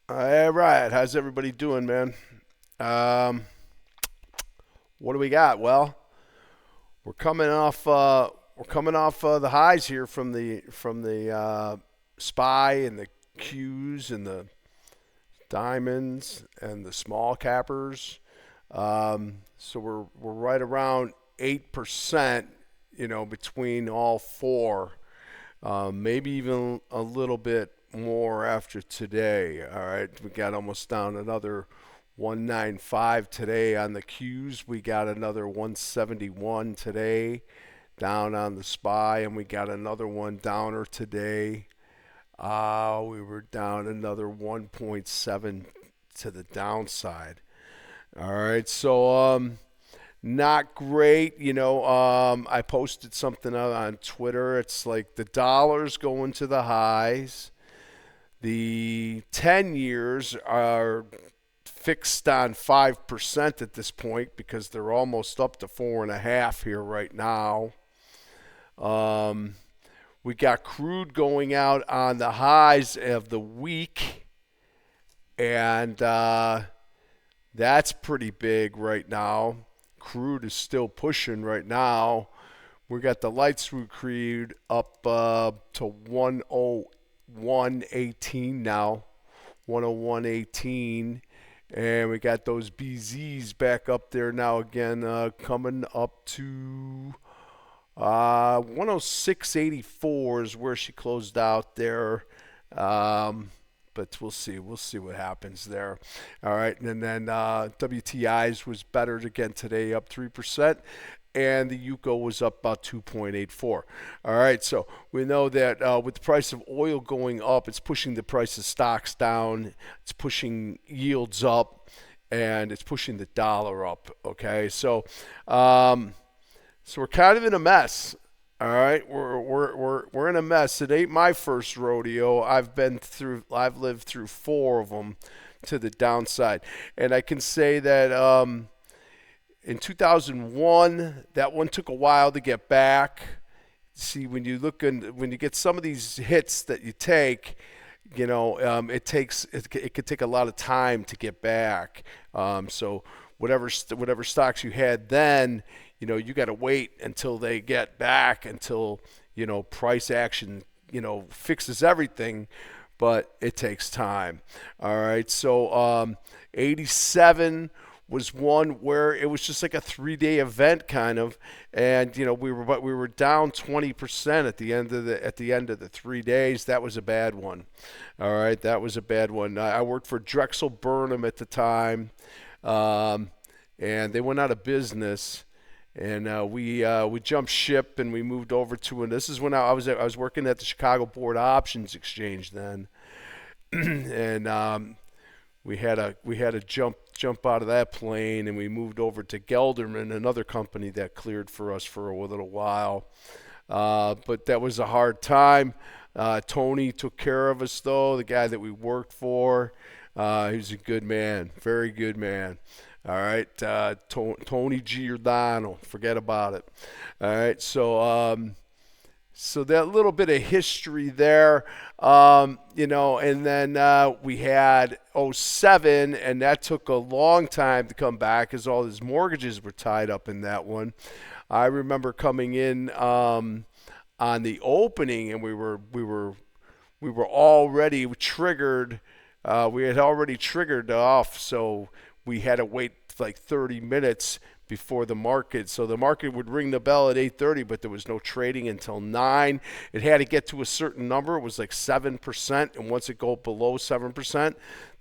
All right, how's everybody doing, man? Um, what do we got? Well, we're coming off the highs here from the SPY and the Qs and the diamonds and the small cappers. So we're right around 8%, between all four. Maybe even a little bit more after today. All right, we got almost down another 195 today on the Qs. We got another 171 today down on the SPY, and we got another one downer today. We were down another 1.7 to the downside. All right, so not great. I posted something out on Twitter. It's like the dollar's going to the highs. The 10 years are fixed on 5% at this point because they're almost up to 4.5 here right now. Um, we got crude going out on the highs of the week, and that's pretty big right now. Crude is still pushing right now. We got the light sweet crude up to 101.18 now, 101.18, and we got those BZs back up there now again, coming up to 106.84 is where she closed out there. But we'll see. We'll see what happens there. All right, and then WTI's was better again today, up 3%, and the UCO was up about 2.84. All right, so we know that with the price of oil going up, it's pushing the price of stocks down. It's pushing yields up, and it's pushing the dollar up. Okay, so we're kind of in a mess. All right, we're in a mess. It ain't my first rodeo. I've lived through four of them to the downside, and I can say that in 2001, that one took a while to get back. See, when you get some of these hits that you take, it could take a lot of time to get back. So whatever stocks you had then, you got to wait until they get back until price action fixes everything, but it takes time. All right, so 87 was one where it was just like a 3-day event kind of, and we were down 20% at the end of the 3 days. That was a bad one. All right, that was a bad one. I worked for Drexel Burnham at the time, and they went out of business. And we jumped ship and we moved over to, and this is when I was working at the Chicago Board Options Exchange then, and we had to jump out of that plane, and we moved over to Gelderman, another company that cleared for us for a little while. But that was a hard time. Tony took care of us though, the guy that we worked for. He was a good man, very good man. All right, Tony Giordano, forget about it. All right, so that little bit of history there, and then we had '07, and that took a long time to come back as all his mortgages were tied up in that one. I remember coming in on the opening, and we were already triggered. We had already triggered off, so we had to wait like 30 minutes before the market. So the market would ring the bell at 8:30, but there was no trading until 9. It had to get to a certain number. It was like 7%, and once it go below 7%,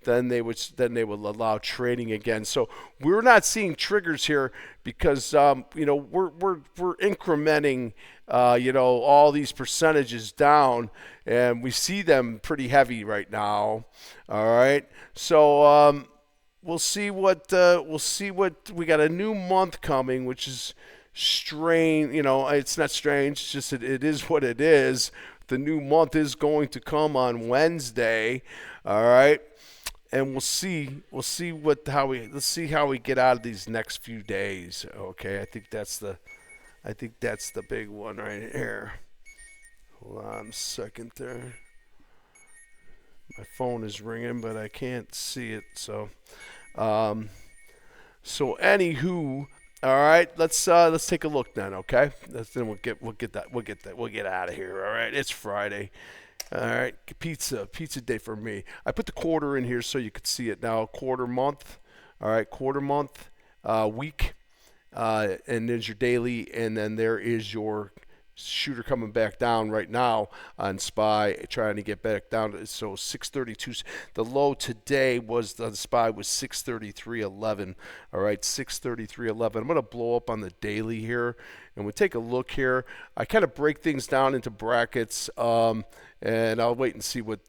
then they would allow trading again. So we're not seeing triggers here because we're incrementing all these percentages down, and we see them pretty heavy right now. All right, so we'll see what we got. A new month coming, which is strange. It's not strange. It's just it is what it is. The new month is going to come on Wednesday. All right, and let's see how we get out of these next few days. Okay, I think that's the big one right here. Hold on a second there. My phone is ringing, but I can't see it. Um, so anywho, all right, let's take a look then, okay? Then we'll get out of here. All right, it's Friday. All right, pizza day for me. I put the quarter in here so you could see it now. Quarter month, all right, quarter month, week, and there's your daily, and then there is your shooter coming back down right now on SPY, trying to get back down. So 632. The low today was the SPY was 633.11. All right, 633.11. I'm going to blow up on the daily here, and we'll take a look here. I kind of break things down into brackets. And I'll wait and see what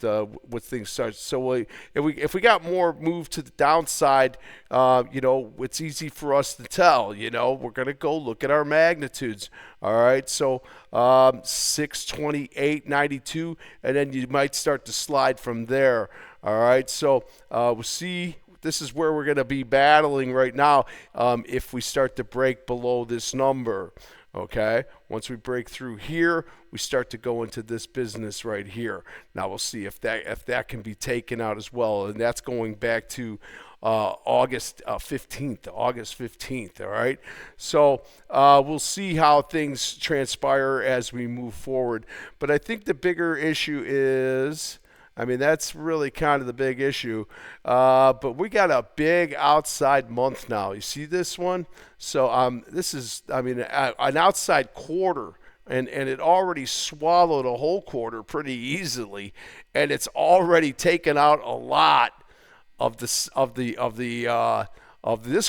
things start. So if we got more move to the downside, it's easy for us to tell. We're gonna go look at our magnitudes. All right, so 628.92, and then you might start to slide from there. All right, so we'll see. This is where we're gonna be battling right now. If we start to break below this number. Okay, once we break through here, we start to go into this business right here. Now we'll see if that can be taken out as well, and that's going back to August 15th. August 15th. All right, so we'll see how things transpire as we move forward. But I think the bigger issue is. That's really kind of the big issue. But we got a big outside month now. You see this one? So this is, an outside quarter. And it already swallowed a whole quarter pretty easily. And it's already taken out a lot of this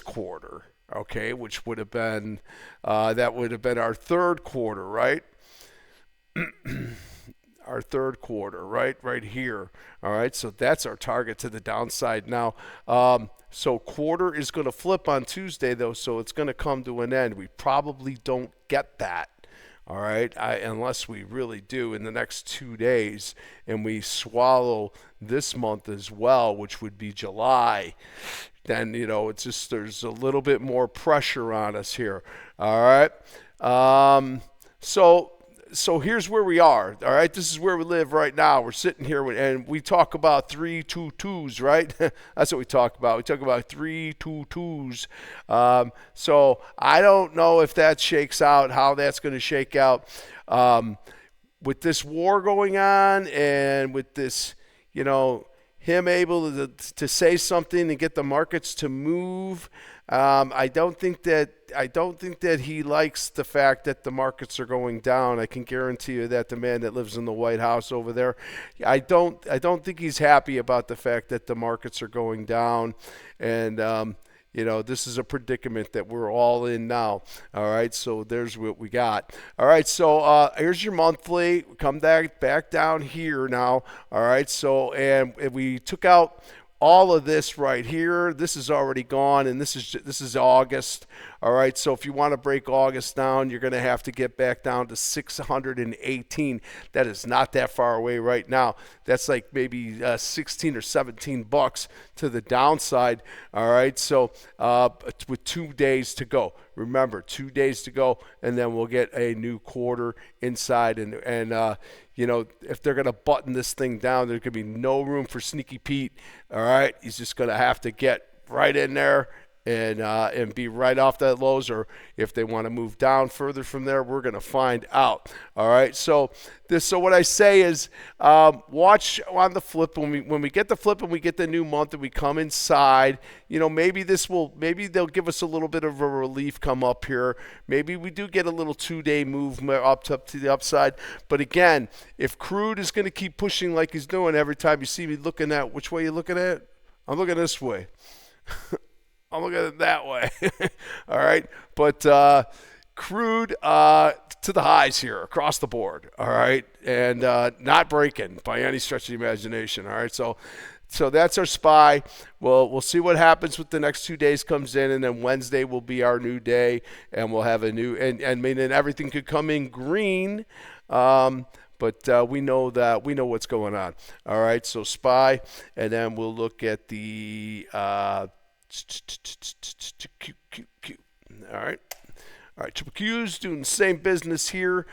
quarter. Okay, which would have been our third quarter, right? Our third quarter, right here. All right, so that's our target to the downside now. So quarter is going to flip on Tuesday, though, so it's going to come to an end. We probably don't get that, all right, unless we really do in the next 2 days, and we swallow this month as well, which would be July. Then, it's just there's a little bit more pressure on us here, all right? So here's where we are, all right? This is where we live right now. We're sitting here, and we talk about 3-2-2s, right? That's what we talk about. We talk about 3-2-2s. So I don't know if that shakes out, how that's going to shake out. With this war going on and with this, him able to say something and get the markets to move, I don't think that he likes the fact that the markets are going down. I can guarantee you that the man that lives in the White House over there, I don't think he's happy about the fact that the markets are going down, and this is a predicament that we're all in now. All right, so there's what we got. All right, so here's your monthly. Come back down here now. All right, so and we took out all of this right here. This is already gone, and this is August. All right, so if you want to break August down, you're going to have to get back down to 618. That is not that far away right now. That's like maybe 16 or 17 bucks to the downside. All right, so with 2 days to go. Remember, 2 days to go, and then we'll get a new quarter inside. And if they're going to button this thing down, there's going to be no room for Sneaky Pete. All right, he's just going to have to get right in there and be right off that lows, or if they want to move down further from there, we're going to find out. All right, so what I say is watch on the flip. When we get the flip and we get the new month and we come inside, maybe they'll give us a little bit of a relief come up here. Maybe we do get a little 2-day movement up to the upside. But again, if crude is going to keep pushing like he's doing every time you see me looking at, which way you looking at? I'm looking this way. I'm looking at it that way. All right. But crude to the highs here across the board. All right. And not breaking by any stretch of the imagination. All right. So that's our SPY. We'll see what happens with the next 2 days comes in, and then Wednesday will be our new day, and we'll have a new and everything could come in green. But we know what's going on. All right. So SPY, and then we'll look at the All right, triple Q's doing the same business here.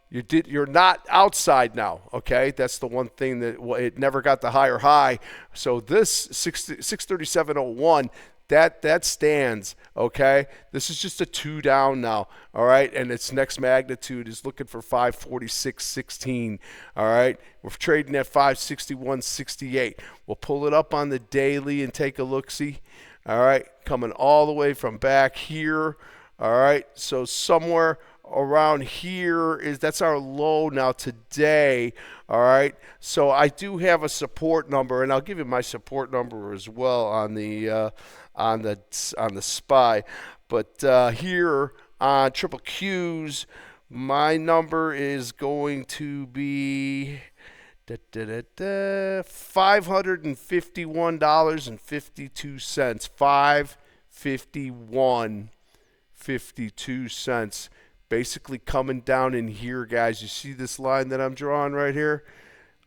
You're not outside now, okay? That's the one thing that it never got the higher high. So this 637.01, that stands, okay? This is just a 2 down now, all right? And its next magnitude is looking for 546.16, all right? We're trading at 561.68. We'll pull it up on the daily and take a look-see, all right? Coming all the way from back here, all right? So somewhere around here that's our low now today, all right? So I do have a support number, and I'll give you my support number as well on the SPY. But here on triple Qs, my number is going to be $551.52. $551.52. Basically coming down in here, guys. You see this line that I'm drawing right here?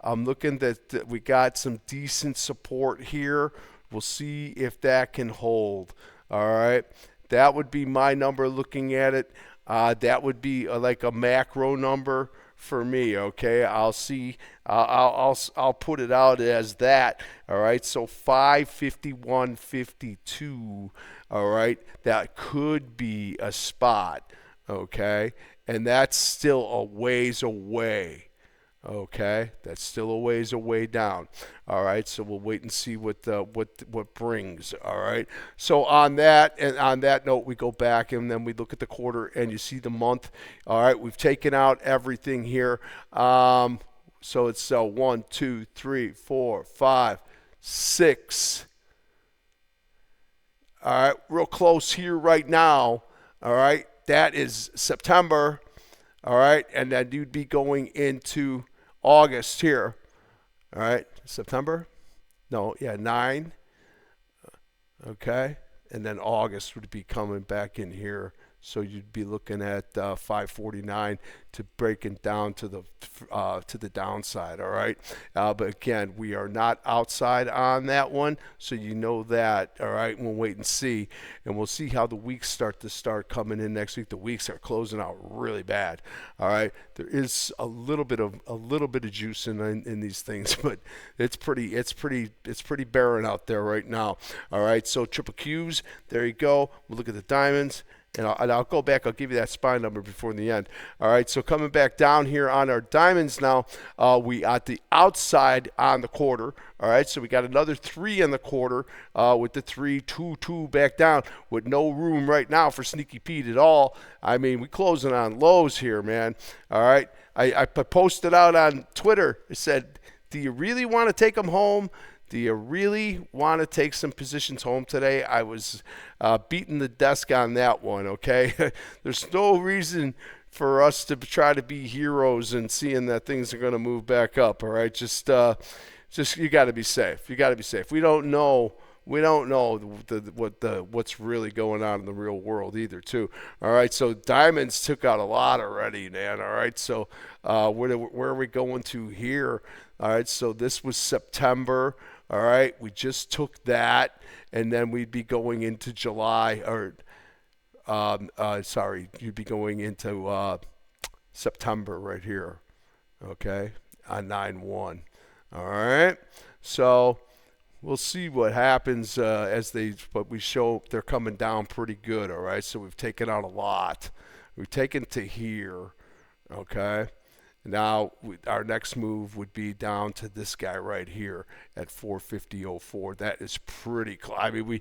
I'm looking that we got some decent support here. We'll see if that can hold. All right, that would be my number looking at it. That would be like a macro number for me. Okay, I'll see. I'll put it out as that. All right, so 551.52. All right, that could be a spot. Okay, and that's still a ways away. Okay, that's still a ways away down. All right, so we'll wait and see what brings. All right, so on that note, we go back and then we look at the quarter and you see the month. All right, we've taken out everything here. So it's 1, 2, 3, 4, 5, 6. All right, real close here right now. All right. That is September, all right, and then you'd be going into August here, all right, September, no, yeah, 9, okay, and then August would be coming back in here, so you'd be looking at 549 to breaking down to the downside, all right, but again, we are not outside on that one, so you know that, all right. We'll wait and see, and we'll see how the weeks start coming in next week. The weeks are closing out really bad, all right. There is a little bit of juice in these things, but it's pretty barren out there right now, all right. So triple Qs, there you go. We'll look at the diamonds. And I'll go back. I'll give you that SPY number before the end. All right, so coming back down here on our diamonds now, we at the outside on the quarter. All right, so we got another 3 on the quarter with the 3, 2, 2 back down with no room right now for Sneaky Pete at all. I mean, we closing on lows here, man. All right, I posted out on Twitter. I said, do you really want to take them home? Do you really want to take some positions home today? I was beating the desk on that one, okay? There's no reason for us to try to be heroes and seeing that things are going to move back up, all right? Just you got to be safe. You got to be safe. We don't know what's really going on in the real world either, too. All right, so diamonds took out a lot already, man. All right, so where are we going to here? All right, so this was September. All right, we just took that, and then we'd be going into July, or you'd be going into September right here, okay, on 9/1. All right, so we'll see what happens but we show they're coming down pretty good. All right, so we've taken out a lot. We've taken to here, okay. Now, our next move would be down to this guy right here at 450.04. That is pretty close. I mean, we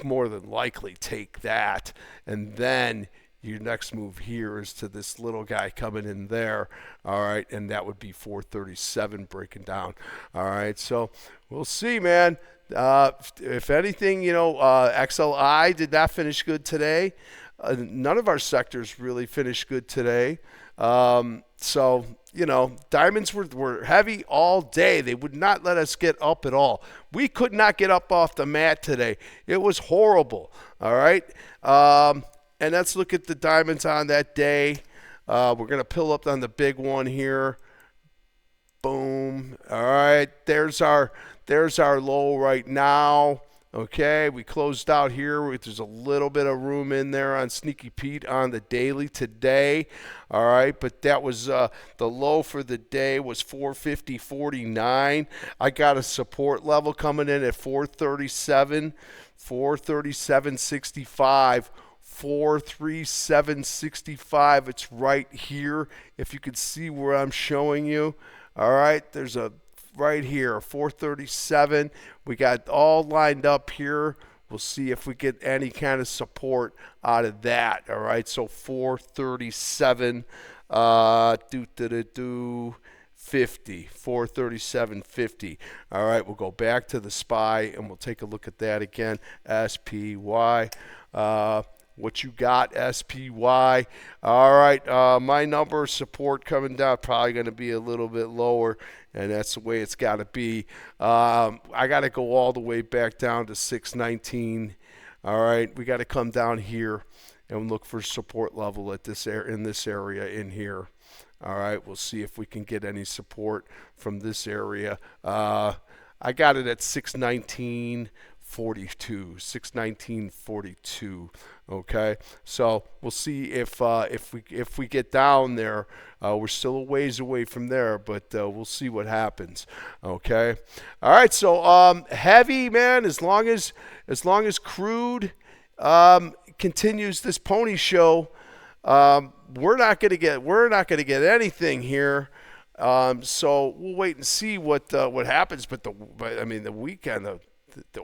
more than likely take that. And then your next move here is to this little guy coming in there. All right, and that would be 437 breaking down. All right, so we'll see, man. If anything, XLI did not finish good today. None of our sectors really finished good today. So, diamonds were heavy all day. They would not let us get up at all. We could not get up off the mat today. It was horrible. All right. And let's look at the diamonds on that day. We're going to pull up on the big one here. Boom. All right. There's our low right now. Okay, we closed out here. There's a little bit of room in there on Sneaky Pete on the daily today. All right, but that was the low for the day was 450.49. I got a support level coming in at 437, 437.65. 437.65. It's right here. If you can see where I'm showing you. All right, there's a right here, 437. We got all lined up here. We'll see if we get any kind of support out of that. All right, so 437, 50, 437.50. All right, we'll go back to the SPY and we'll take a look at that again. SPY. What you got, SPY? All right, my number of support coming down, probably going to be a little bit lower, and that's the way it's got to be. I got to go all the way back down to 619. All right, we got to come down here and look for support level at this in this area in here. All right, we'll see if we can get any support from this area. I got it at 619.42, 619.42. Okay, so we'll see if we get down there. We're still a ways away from there, but we'll see what happens. Okay, all right. So heavy, man. As long as crude continues this pony show, we're not going to get anything here. So we'll wait and see what happens. But I mean, the weekend, the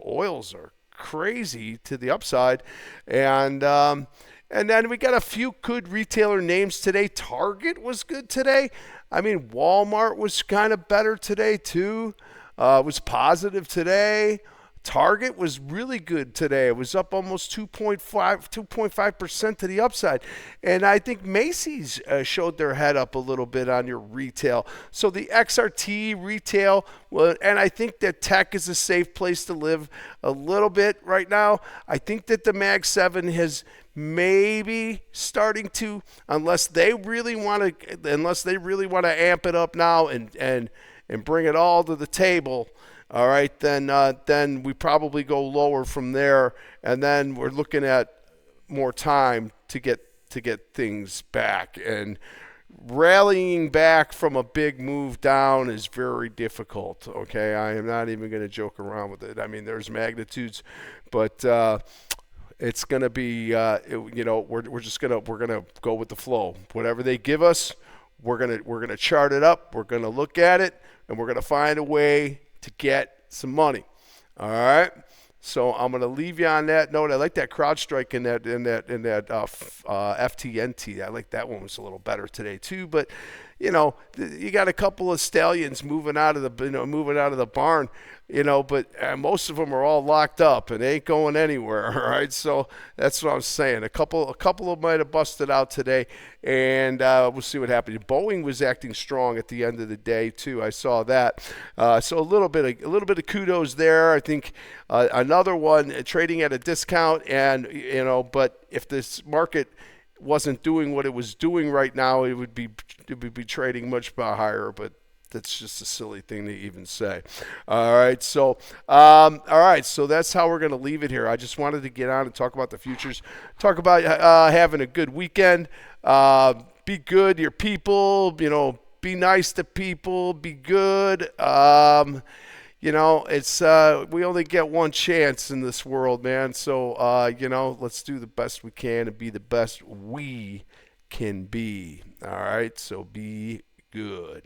oils are crazy to the upside, and then we got a few good retailer names today. Target was good today. I mean, Walmart was kind of better today too. Was positive today. Target was really good today. It was up almost 2.5% to the upside. And I think Macy's showed their head up a little bit on your retail. So the XRT retail, well, and I think that tech is a safe place to live a little bit right now. I think that the Mag 7 has maybe starting to, unless they really want to amp it up now and bring it all to the table. All right, then we probably go lower from there, and then we're looking at more time to get things back. And rallying back from a big move down is very difficult. Okay, I am not even going to joke around with it. I mean, there's magnitudes, but it's going to be we're gonna go with the flow. Whatever they give us, we're gonna chart it up. We're gonna look at it, and we're gonna find a way to get some money. All right. So I'm going to leave you on that note. I like that CrowdStrike in that FTNT. I like that one. Was a little better today too. But you got a couple of stallions moving out of the barn. But most of them are all locked up and they ain't going anywhere. All right. So that's what I'm saying. A couple of them might have busted out today, and we'll see what happens. Boeing was acting strong at the end of the day too. I saw that. So a little bit of kudos there. I think another one trading at a discount, and but if this market wasn't doing what it was doing right now, it would be trading much higher, but that's just a silly thing to even say. All right, so so that's how we're going to leave it here. I just wanted to get on and talk about the futures, talk about having a good weekend. Be good to your people, be nice to people, be good. It's we only get one chance in this world, man. So let's do the best we can and be the best we can be. All right, so be good.